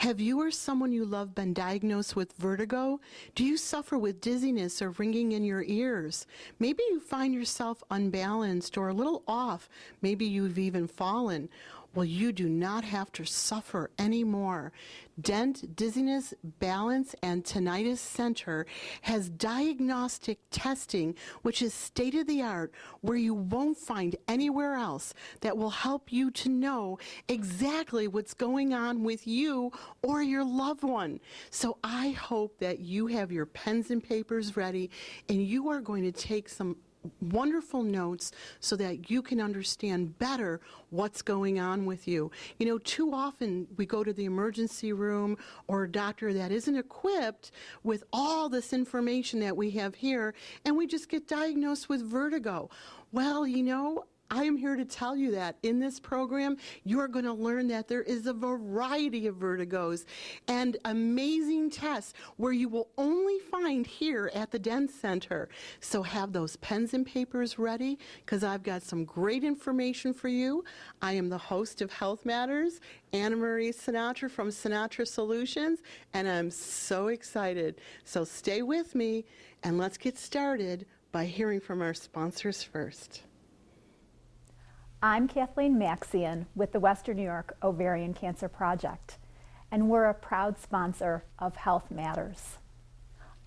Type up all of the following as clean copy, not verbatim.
Have you or someone you love been diagnosed with vertigo? Do you suffer with dizziness or ringing in your ears? Maybe you find yourself unbalanced or a little off. Maybe you've even fallen. Well, you do not have to suffer anymore. DENT, Dizziness, Balance, and Tinnitus Center has diagnostic testing, which is state-of-the-art, where you won't find anywhere else, that will help you to know exactly what's going on with you or your loved one. So I hope that you have your pens and papers ready, and you are going to take some wonderful notes so that you can understand better what's going on with you. You know, too often we go to the emergency room or a doctor that isn't equipped with all this information that we have here, and we just get diagnosed with vertigo. Well, you know, I am here to tell you that in this program, you're going to learn that there is a variety of vertigos and amazing tests where you will only find here at the DENT Center. So have those pens and papers ready, because I've got some great information for you. I am the host of Health Matters, Anna Marie Sinatra from Sinatra Solutions, and I'm so excited. So stay with me, and let's get started by hearing from our sponsors first. I'm Kathleen Maxian with the Western New York Ovarian Cancer Project, and we're a proud sponsor of Health Matters.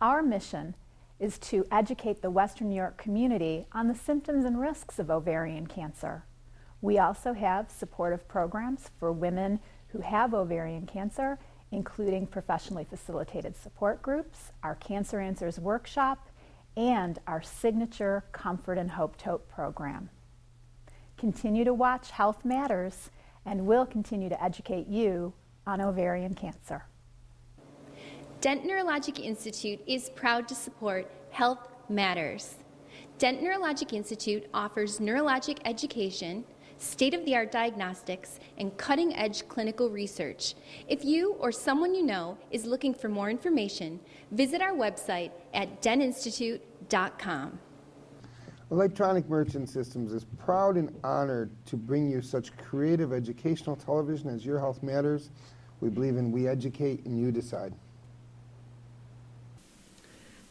Our mission is to educate the Western New York community on the symptoms and risks of ovarian cancer. We also have supportive programs for women who have ovarian cancer, including professionally facilitated support groups, our Cancer Answers workshop, and our signature Comfort and Hope Tote program. Continue to watch Health Matters, and we'll continue to educate you on ovarian cancer. DENT Neurologic Institute is proud to support Health Matters. DENT Neurologic Institute offers neurologic education, state-of-the-art diagnostics, and cutting-edge clinical research. If you or someone you know is looking for more information, visit our website at dentinstitute.com. Electronic Merchant Systems is proud and honored to bring you such creative educational television as Your Health Matters. We believe in we educate and you decide.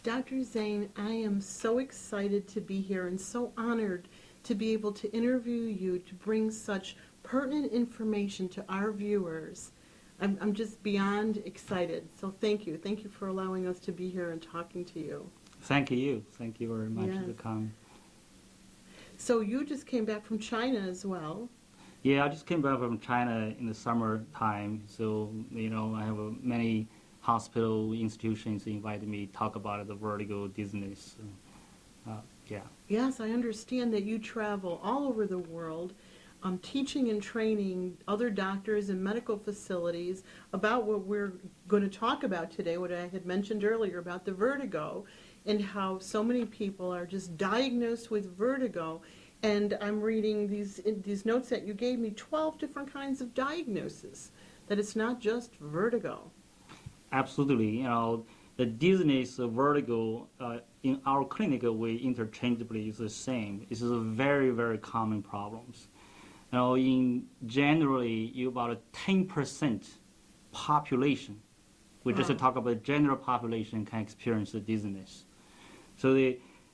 Dr. Zhang, I am so excited to be here and so honored to be able to interview you to bring such pertinent information to our viewers. I'm just beyond excited. So thank you. Thank you for allowing us to be here and talking to you. Thank you. Thank you very much Yes. for coming. So you just came back from China as well. Yeah, I just came back from China in the summertime. So, you know, I have many hospital institutions invited me to talk about the vertigo, dizziness. Yeah. Yes, I understand that you travel all over the world, teaching and training other doctors and medical facilities about what we're going to talk about today, what I had mentioned earlier about the vertigo, and how so many people are just diagnosed with vertigo. And I'm reading these notes that you gave me, 12 different kinds of diagnosis, that it's not just vertigo. Absolutely. You know, the dizziness, vertigo, in our clinic, we interchangeably is the same. This is a very, very common problems. You know, in generally, you about 10% population, we just talk about general population can experience the dizziness. So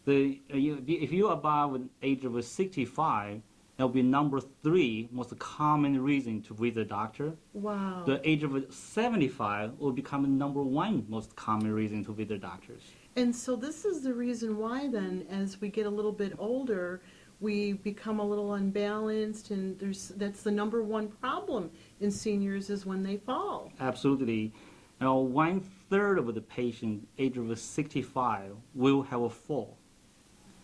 if you're above the age of 65, that will be number 3 most common reason to visit a doctor. Wow. The age of 75 will become number 1 most common reason to visit doctors. And so this is the reason why then, as we get a little bit older, we become a little unbalanced, and that's the number 1 problem in seniors is when they fall. Absolutely. You know, 1/3 of the patient age of 65 will have a fall.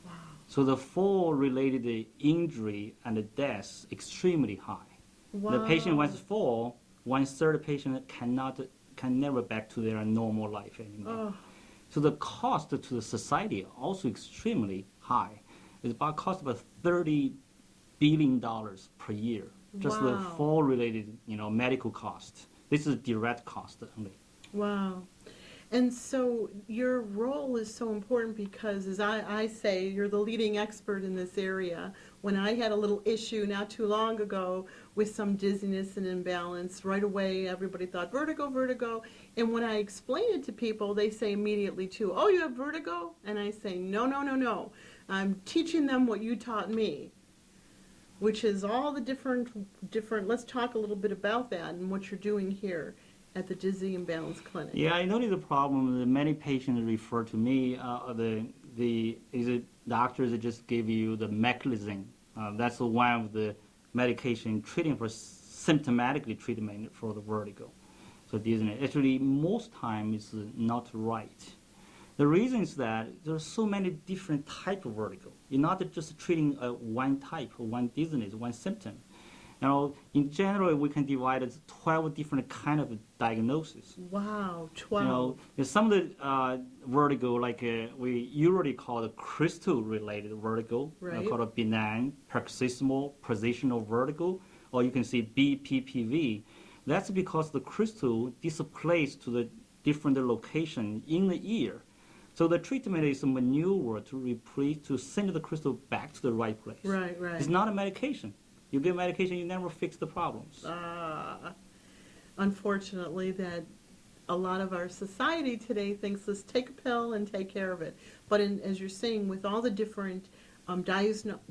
Wow. So the fall-related injury and the death extremely high. Wow. The patient once fall, 1/3 patient can never back to their normal life anymore. Oh. So the cost to the society also extremely high. It's about cost about $30 billion per year. Just the Wow. fall-related, medical cost. This is direct cost only. Wow. And so your role is so important because, as I say, you're the leading expert in this area. When I had a little issue not too long ago with some dizziness and imbalance, right away everybody thought vertigo, vertigo. And when I explain it to people, they say immediately too, oh, you have vertigo? And I say, no, no, no, no. I'm teaching them what you taught me, which is all the different, let's talk a little bit about that and what you're doing here at the Dizzy and Balance Clinic. Yeah, I noticed the problem that many patients refer to me, doctors that just give you the mechanism. That's one of the medication treating for symptomatically treatment for the vertigo. So dizziness, actually most time is not right. The reason is that there's so many different types of vertigo. You're not just treating one type, one dizziness, one symptom. In general, we can divide it 12 different kind of diagnoses. Wow, 12. Some of the vertigo, like we usually call the crystal-related vertigo, Right. called a benign paroxysmal positional vertigo, or you can see BPPV. That's because the crystal displaced to the different location in the ear. So the treatment is a maneuver to send the crystal back to the right place. Right, right. It's not a medication. You give medication, you never fix the problems. Unfortunately, that a lot of our society today thinks, let's take a pill and take care of it. But as you're saying, with all the different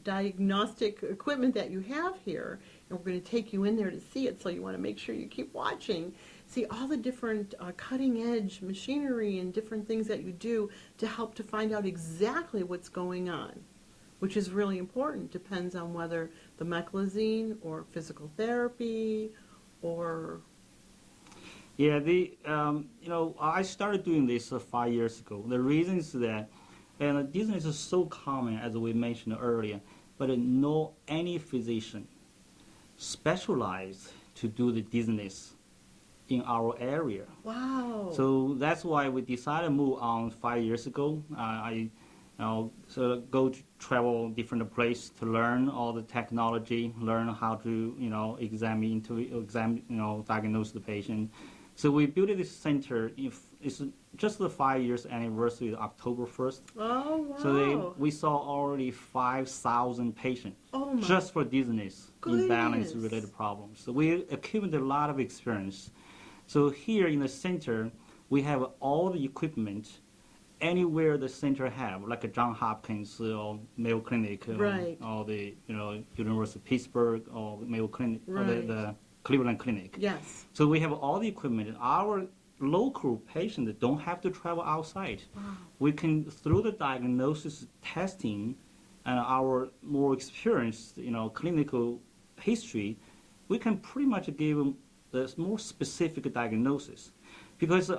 diagnostic equipment that you have here, and we're going to take you in there to see it, so you want to make sure you keep watching, see all the different cutting-edge machinery and different things that you do to help to find out exactly what's going on, which is really important. Depends on whether the meclizine or physical therapy or... Yeah, I started doing this 5 years ago. The reason is that, and dizziness is so common, as we mentioned earlier, but no any physician specialized to do the dizziness in our area. Wow. So that's why we decided to move on 5 years ago. Go to travel different places to learn all the technology, learn how to diagnose the patient. So we built this center. It's just the 5 years anniversary, October 1st. Oh, wow. So we saw already 5,000 patients just for dizziness, imbalance related problems. So we accumulated a lot of experience. So here in the center, we have all the equipment anywhere the center have, like a Johns Hopkins or Mayo Clinic, Right. or the University of Pittsburgh or Mayo Clinic, or Right. the Cleveland Clinic. Yes. So we have all the equipment. Our local patients don't have to travel outside. Wow. We can, through the diagnosis testing and our more experienced, clinical history, we can pretty much give them the more specific diagnosis, because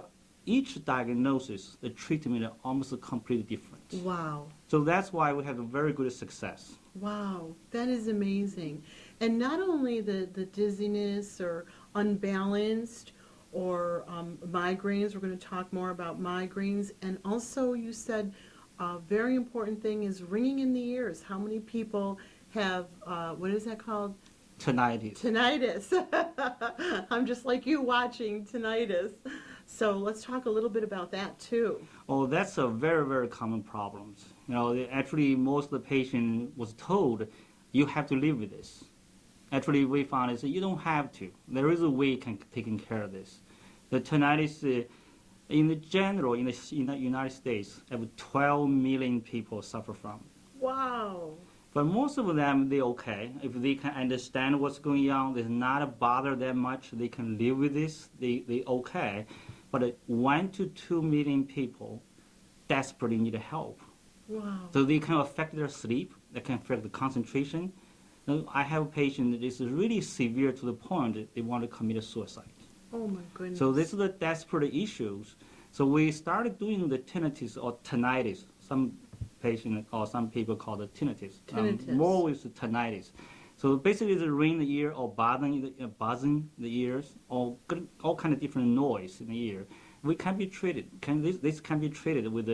each diagnosis, the treatment is almost completely different. Wow. So that's why we have a very good success. Wow, that is amazing. And not only the dizziness or unbalanced or migraines, we're going to talk more about migraines, and also you said a very important thing is ringing in the ears. How many people have, what is that called? Tinnitus. Tinnitus. I'm just like you watching tinnitus. So let's talk a little bit about that too. Oh, that's a very, very common problem. Actually, most of the patient was told, you have to live with this. Actually, we found is that you don't have to. There is a way can taking care of this. The tinnitus, in general, in the United States, have 12 million people suffer from. Wow. But most of them, they're okay. If they can understand what's going on, it's not bother that much, they can live with this, they okay. But 1 to 2 million people desperately need help. Wow. So they can affect their sleep, they can affect the concentration. Now, I have a patient that is really severe to the point that they want to commit suicide. Oh my goodness. So this is the desperate issues. So we started doing the tinnitus or tinnitus. Some patient or some people call it tinnitus. Tinnitus. More with the tinnitus. So basically it's a ring in the ear or buzzing the ears or all kind of different noise in the ear. We can be treated. This can be treated with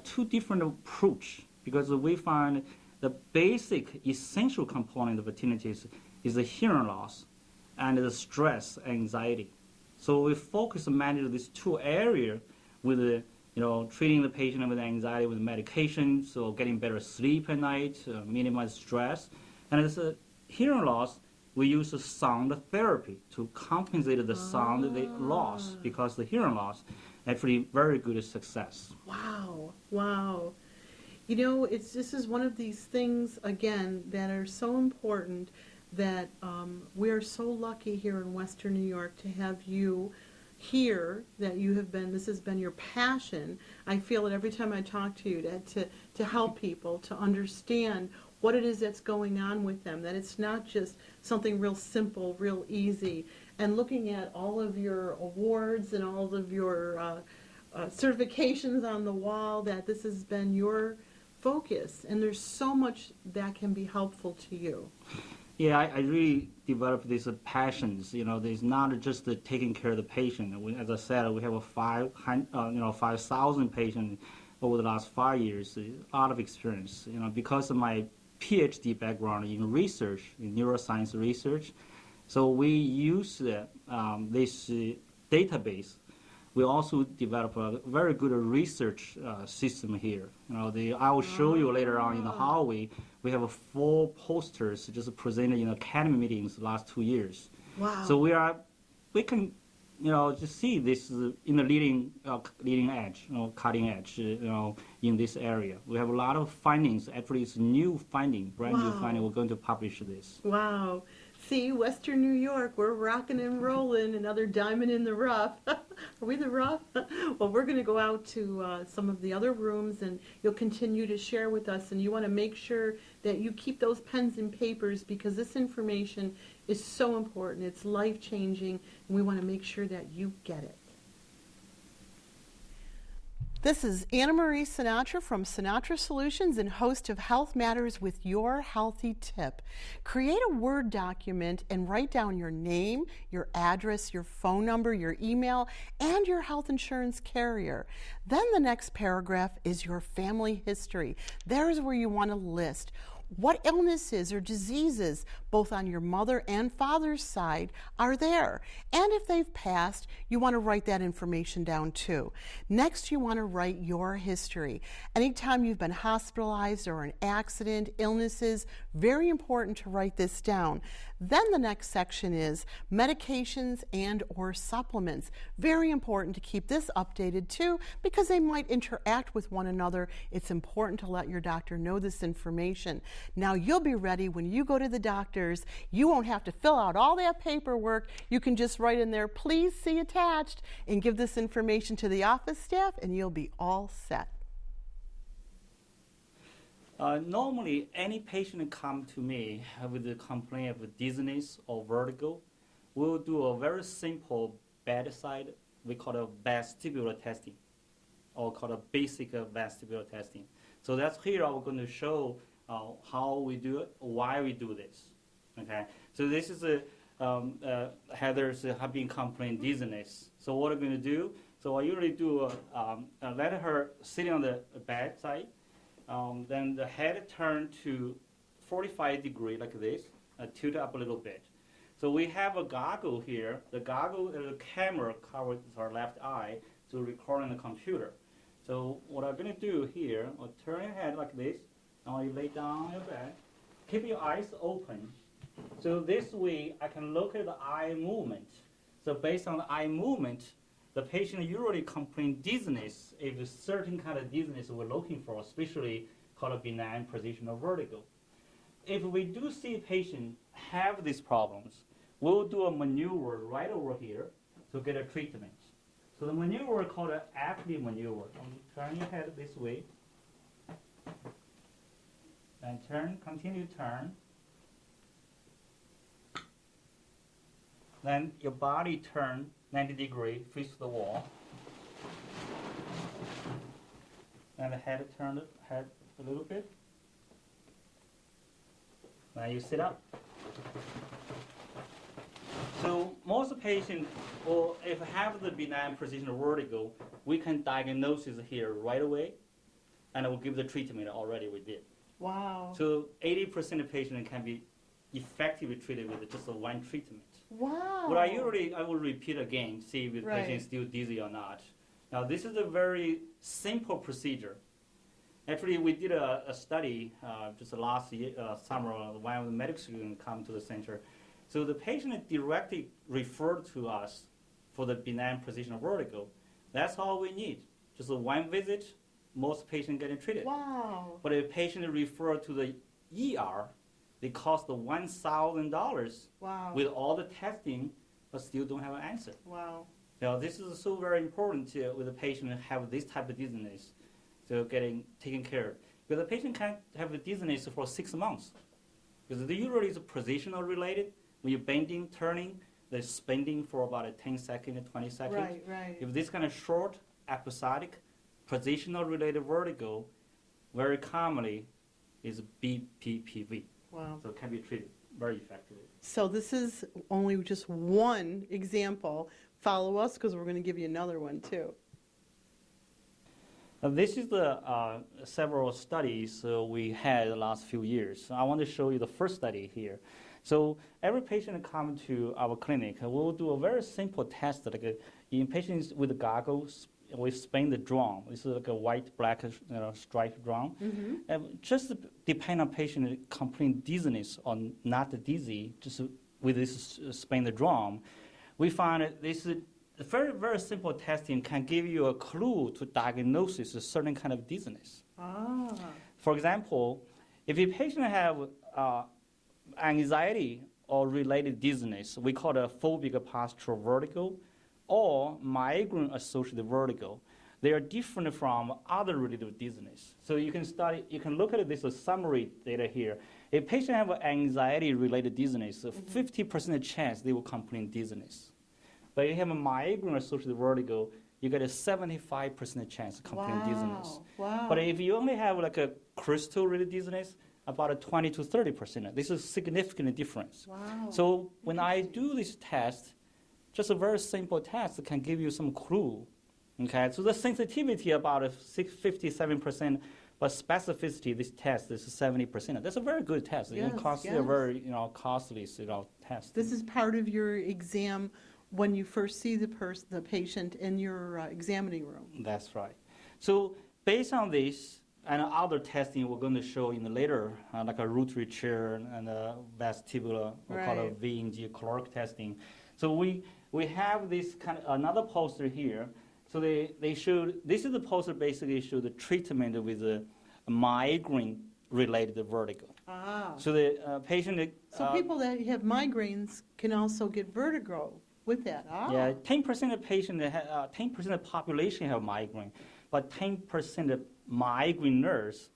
two different approach, because we find the basic essential component of tinnitus is the hearing loss and the stress, anxiety. So we focus on manage these two areas. with treating the patient with anxiety with medication, so getting better sleep at night, minimize stress. And as a hearing loss, we use sound therapy to compensate the sound they lost, because the hearing loss actually very good success. Wow, wow. This is one of these things, again, that are so important that we are so lucky here in Western New York to have you here, that this has been your passion. I feel it every time I talk to you, to help people to understand what it is that's going on with them, that it's not just something real simple, real easy. And looking at all of your awards and all of your certifications on the wall, that this has been your focus, and there's so much that can be helpful to you. Yeah, I really developed these passions. There's not just taking care of the patient. As I said, we have 5,000 patients over the last 5 years. A lot of experience. Because of my PhD background in research, in neuroscience research, so we use this database. We also develop a very good research system here. I will show you later on in the hallway. We have 4 posters just presented in academy meetings the last 2 years. Wow. So we can, just see this in the leading edge, cutting edge, in this area. We have a lot of findings. Actually, it's new finding, brand new finding. We're going to publish this. Wow. See, Western New York, we're rocking and rolling, another diamond in the rough. Are we the rough? Well, we're going to go out to some of the other rooms, and you'll continue to share with us, and you want to make sure that you keep those pens and papers, because this information is so important. It's life-changing, and we want to make sure that you get it. This is Anna Marie Sinatra from Sinatra Solutions and host of Health Matters with Your Healthy Tip. Create a Word document and write down your name, your address, your phone number, your email, and your health insurance carrier. Then the next paragraph is your family history. There's where you want to list what illnesses or diseases, both on your mother and father's side, are there. And if they've passed, you want to write that information down too. Next, you want to write your history. Anytime you've been hospitalized or an accident, illnesses, very important to write this down. Then the next section is medications and or supplements. Very important to keep this updated too, because they might interact with one another. It's important to let your doctor know this information. Now you'll be ready when you go to the doctors. You won't have to fill out all that paperwork. You can just write in there, please see attached, and give this information to the office staff, and you'll be all set. Normally, any patient come to me with a complaint of dizziness or vertigo, we'll do a very simple bedside, we call it vestibular testing, or called a basic vestibular testing. So that's here I'm going to show how we do it, why we do this. Okay, so this is Heather's have been complaining dizziness. So what I'm going to do? So I usually do let her sit on the bedside. Then the head turn to 45 degrees like this, tilt up a little bit. So we have a goggle here. The goggle is a camera covers our left eye to record on the computer. So what I'm going to do here, I'll turn your head like this. Now you lay down on your bed. Keep your eyes open. So this way I can look at the eye movement. So based on the eye movement, the patient usually complains dizziness if a certain kind of dizziness we're looking for, especially called a benign positional vertigo. If we do see a patient have these problems, we'll do a maneuver right over here to get a treatment. So the maneuver is called an active maneuver. Turn your head this way, and turn, continue to turn. Then your body turn 90 degrees, face the wall. And the head turn the head a little bit. Now you sit up. So most patients, or if have the benign positional vertigo, we can diagnose it here right away, and we'll give the treatment already we did. Wow. So 80% of patients can be effectively treated with just one treatment. Wow. But I will repeat again, see if the Right. patient is still dizzy or not. Now, this is a very simple procedure. Actually, we did a study just last year, summer, one of the medical students come to the center. So the patient directly referred to us for the benign positional vertigo. That's all we need. Just one visit, most patients getting treated. Wow. But if patient referred to the ER, they cost $1,000 Wow. with all the testing, but still don't have an answer. Wow. Now, this is so very important to, with the patient have this type of dizziness, so getting taken care of. Because the patient can have the dizziness for 6 months. Because usually it's positional related. When you're bending, turning, they're spinning for about 10 seconds, 20 seconds. Right, right. If this kind of short, episodic, positional related vertigo, very commonly is BPPV. Wow. So it can be treated very effectively. So this is only just one example. Follow us because we're going to give you another one too. This is the several studies we had the last few years. I want to show you the first study here. So every patient come to our clinic, we'll do a very simple test. Like in patients with goggles, we spin the drum. This is like a white, black striped drum. And just depend on patient complete dizziness or not dizzy, just with this spin the drum, we find that this is a very, very simple testing can give you a clue to diagnose a certain kind of dizziness. Ah. For example, if a patient have anxiety or related dizziness, we call it a phobic postural vertigo or migraine-associated vertigo. They are different from other related dizziness. So you can look at this summary data here. If patient have anxiety-related dizziness, 50% chance they will complain dizziness. But if you have a migraine-associated vertigo, you get a 75% chance to complain dizziness. Wow. But if you only have like a crystal-related dizziness, about a 20 to 30%. This is a significant difference. Wow. So when I do this test, just a very simple test can give you some clue. Okay, so the sensitivity about 57%, but specificity, this test is 70%. That's a very good test. Yes, It costs yes. a very costly test. This is part of your exam when you first see the patient in your examining room. That's right. So based on this and other testing we're going to show in the later, like a rotary chair and a vestibular, we call it Right. VNG caloric testing. So we have this kind of another poster here. So they showed, this is the poster basically showed the treatment with a migraine-related vertigo. Ah. So the patient... So people that have migraines can also get vertigo with that. Ah. Yeah, 10% of patients, 10% of population have migraine, but 10% of migraineurs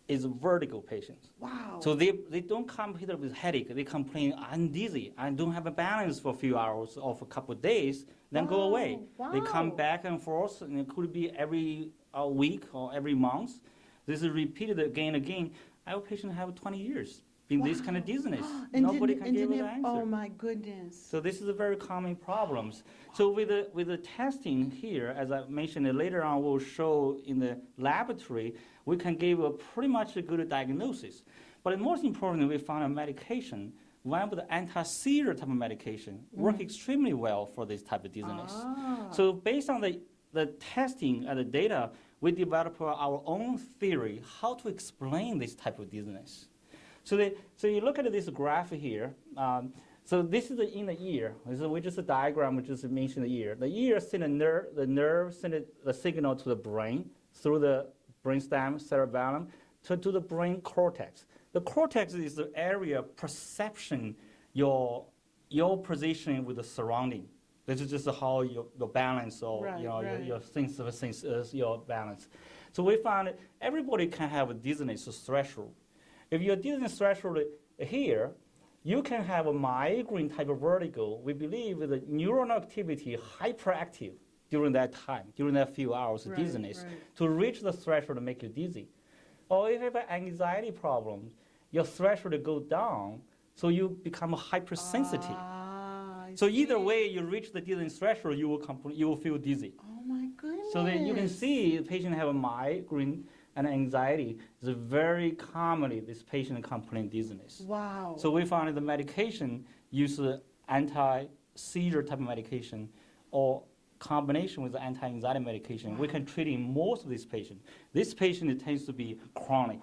is vertigo patients. Wow. So they don't come here with headache. They complain, I'm dizzy. I don't have a balance for a few hours or for a couple of days, then go away. Wow. They come back and forth, and it could be every week or every month. This is repeated again and again. Our patient have 20 years in this kind of dizziness. Nobody can give an answer. Oh my goodness. So this is a very common problems. So with the testing here, as I mentioned later on, we'll show in the laboratory, we can give a pretty much a good diagnosis. But most importantly, we found a medication, one of the anti-seizure type of medication, work extremely well for this type of dizziness. Ah. So based on the testing and the data, we developed our own theory how to explain this type of dizziness. So you look at this graph here. So this is in the ear. So we just a diagram which just mentioned the ear. The ear send the nerve send the signal to the brain through the brainstem, cerebellum, to the brain cortex. The cortex is the area perception your position with the surrounding. This is just how your balance or Right, right. your sense your balance. So we found that everybody can have a dizziness threshold. If your dizziness threshold here, you can have a migraine type of vertigo. We believe the neuronal activity hyperactive during that time, during that few hours of Right, dizziness, right. to reach the threshold to make you dizzy. Or if you have an anxiety problem, your threshold go down, so you become hypersensitive. Ah, I So either see. way, you reach the dizziness threshold, you will feel dizzy. Oh my goodness. So then you can see the patient have a migraine and anxiety. Is very commonly this patient complain dizziness. Wow. So we found the medication use anti-seizure type of medication or combination with the anti-anxiety medication, we can treat in most of these patients. This patient, it tends to be chronic.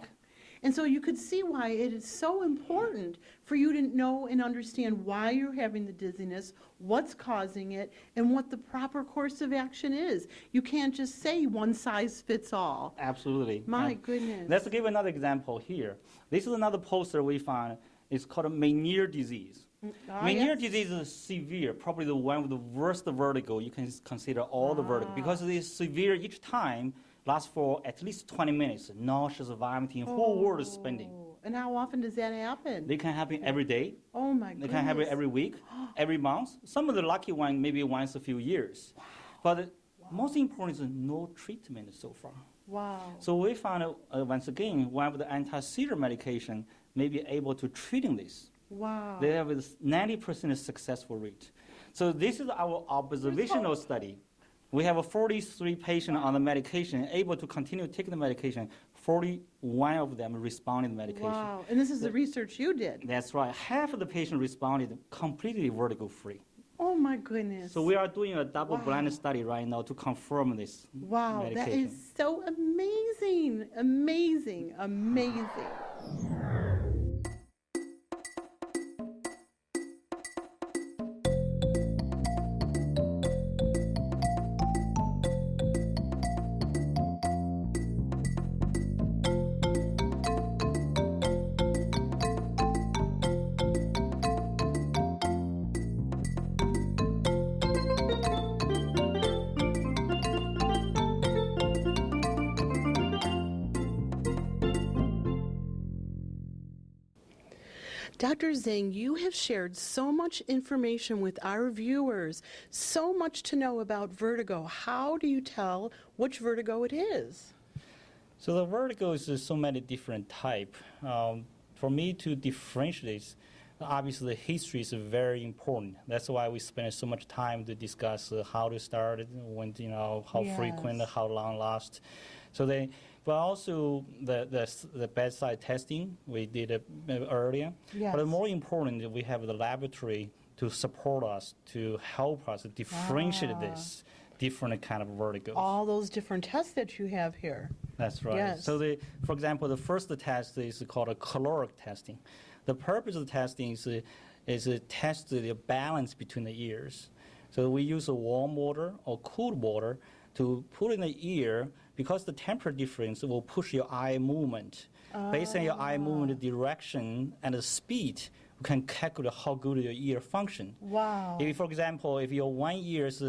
And so you could see why it is so important for you to know and understand why you're having the dizziness, what's causing it, and what the proper course of action is. You can't just say one size fits all. Absolutely. My goodness. Let's give another example here. This is another poster we found. It's called Meniere disease. Meniere disease is severe, probably the one with the worst vertigo. You can consider all the vertigo because it is severe each time, lasts for at least 20 minutes. Nauseous, vomiting, whole world is spinning. And how often does that happen? They can happen every day. Oh my goodness. They can happen every week, every month. Some of the lucky ones maybe once a few years. But most important is no treatment so far. Wow. So we found once again one of the anti-seizure medication may be able to treating this. Wow. They have a 90% successful rate. So this is our observational study. We have a 43 patients on the medication, able to continue taking the medication. 41 of them responded to the medication. Wow. And this is the research you did. That's right. Half of the patients responded completely vertigo-free. Oh my goodness. So we are doing a double-blind study right now to confirm this Wow, medication. that is so amazing, amazing, amazing. Dr. Zhang, you have shared so much information with our viewers, so much to know about vertigo. How do you tell which vertigo it is? So the vertigo is so many different types. For me to differentiate, obviously the history is very important. That's why we spend so much time to discuss how to start it, when, how frequent, how long last. But also the bedside testing we did earlier. Yes. But more important, we have the laboratory to support us, to help us differentiate this different kind of vertigo. All those different tests that you have here. That's right. Yes. So, for example, the first test is called a caloric testing. The purpose of the testing is to test the balance between the ears. So we use a warm water or cold water to put in the ear, because the temperature difference will push your eye movement. Based on your eye movement direction and the speed, you can calculate how good your ear function. Wow. If, for example, if your one ear is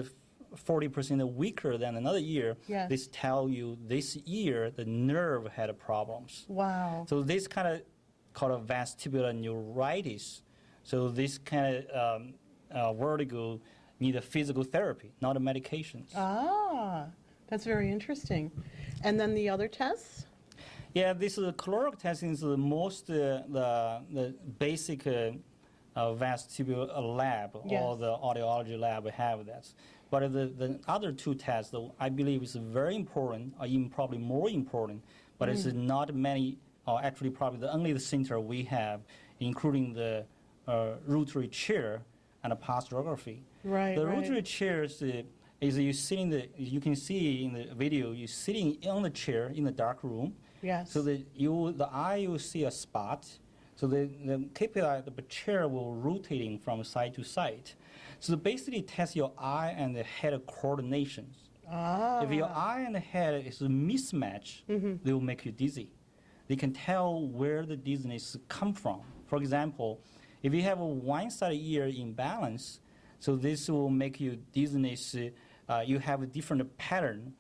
40% weaker than another ear, Yes. this tell you this ear, the nerve had problems. Wow. So this kind of called a vestibular neuritis. So this kind of vertigo need a physical therapy, not a medications. That's very interesting. And then the other tests? Yeah, this caloric testing is the most the basic vestibular lab, Yes. or the audiology lab have that. But the other two tests, I believe, is very important, or even probably more important. But it's not many, or actually probably only the center we have, including the rotary chair and the posturography. Right. The right. rotary chair is you sitting you can see in the video, you're sitting on the chair in the dark room. Yes. So the eye will see a spot. So the KPI, the chair will rotating from side to side. So basically test your eye and the head coordinations. If your eye and the head is a mismatch, they will make you dizzy. They can tell where the dizziness come from. For example, if you have a one-side ear imbalance, so this will make you dizziness. You have a different pattern.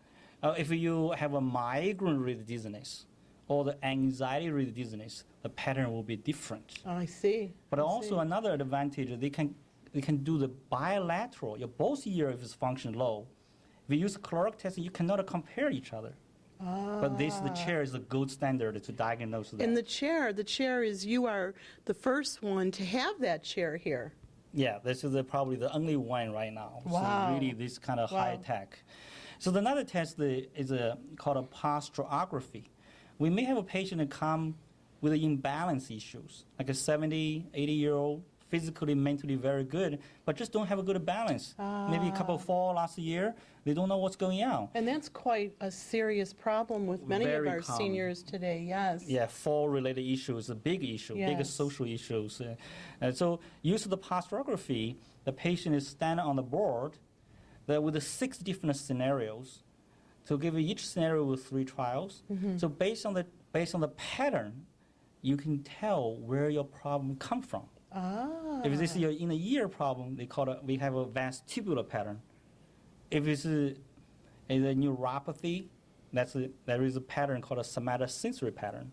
If you have a migraine-related dizziness or the anxiety-related dizziness, the pattern will be different. I see. But I also see. another advantage, they can do the bilateral. Your both ear if it's function low. If you use caloric testing, you cannot compare each other. But the chair is the gold standard to diagnose that. And the chair is, you are the first one to have that chair here. Yeah, this is probably the only one right now. Wow. So really this kind of Wow. high tech. So another test is called a posturography. We may have a patient that come with imbalance issues, like a 70, 80-year-old physically, mentally very good, but just don't have a good balance. Maybe a couple fall last year, they don't know what's going on. And that's quite a serious problem with many Very of our common. seniors today, yes. Yeah, fall-related issues, a big issue, big Yes. social issues. And so use of the posterography, the patient is standing on the board with the 6 different scenarios. So give each scenario with 3 trials. So based on the pattern, you can tell where your problem come from. If this is your in the ear problem, we have a vestibular pattern. If it's a neuropathy, there is a pattern called a somatosensory pattern.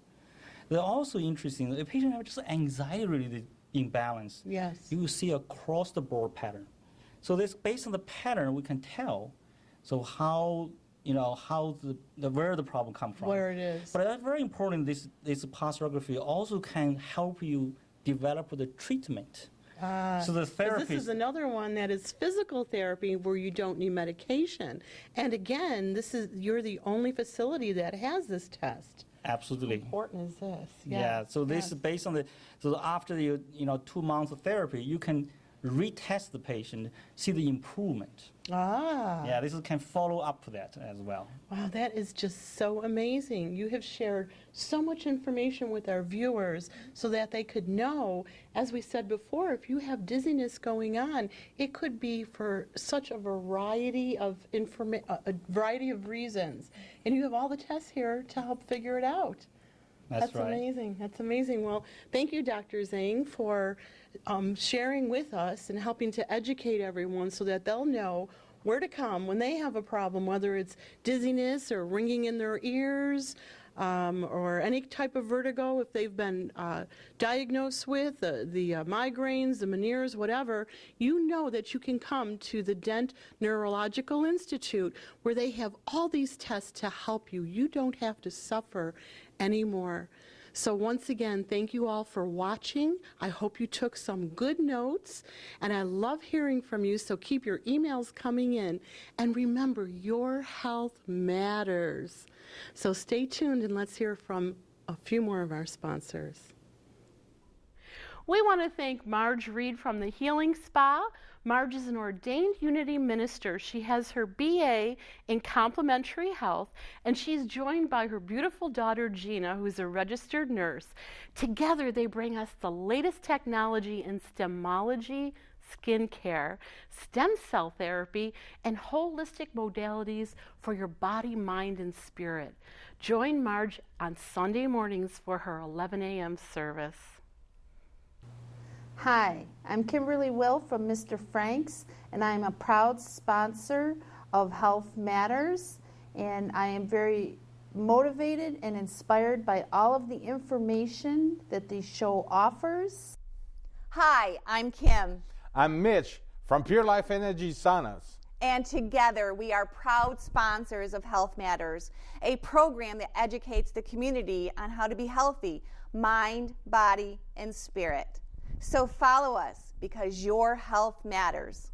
They're also interesting. The patient have just anxiety-related imbalance. Yes. You will see across the board pattern. So this based on the pattern, we can tell. So how where the problem come from. Where it is. But that's very important. This posterography also can help you develop the treatment. So the 'Cause therapy. this is another one that is physical therapy where you don't need medication. And again, you're the only facility that has this test. Absolutely. How important is this? Yeah. So this is based on after the 2 months of therapy, you can retest the patient, see the improvement. Yeah, this can follow up to that as well. Wow, that is just so amazing. You have shared so much information with our viewers so that they could know, as we said before, if you have dizziness going on, it could be for such a variety of reasons. And you have all the tests here to help figure it out. That's right. Amazing. That's amazing. Well, thank you, Dr. Zhang, for sharing with us and helping to educate everyone so that they'll know where to come when they have a problem, whether it's dizziness or ringing in their ears or any type of vertigo, if they've been diagnosed with the migraines, the Meniere's, whatever. You know that you can come to the DENT Neurological Institute where they have all these tests to help you. You don't have to suffer anymore. So once again, thank you all for watching. I hope you took some good notes, and I love hearing from you, so keep your emails coming in. And remember, your health matters. So stay tuned, and let's hear from a few more of our sponsors. We want to thank Marge Reed from the Healing Spa. Marge is an ordained Unity minister. She has her BA in complementary health, and she's joined by her beautiful daughter, Gina, who's a registered nurse. Together, they bring us the latest technology in stemology, skincare, stem cell therapy, and holistic modalities for your body, mind, and spirit. Join Marge on Sunday mornings for her 11 a.m. service. Hi, I'm Kimberly Will from Mr. Frank's, and I'm a proud sponsor of Health Matters, and I am very motivated and inspired by all of the information that the show offers. Hi, I'm Kim. I'm Mitch from Pure Life Energy Saunas. And together we are proud sponsors of Health Matters, a program that educates the community on how to be healthy, mind, body, and spirit. So follow us because your health matters.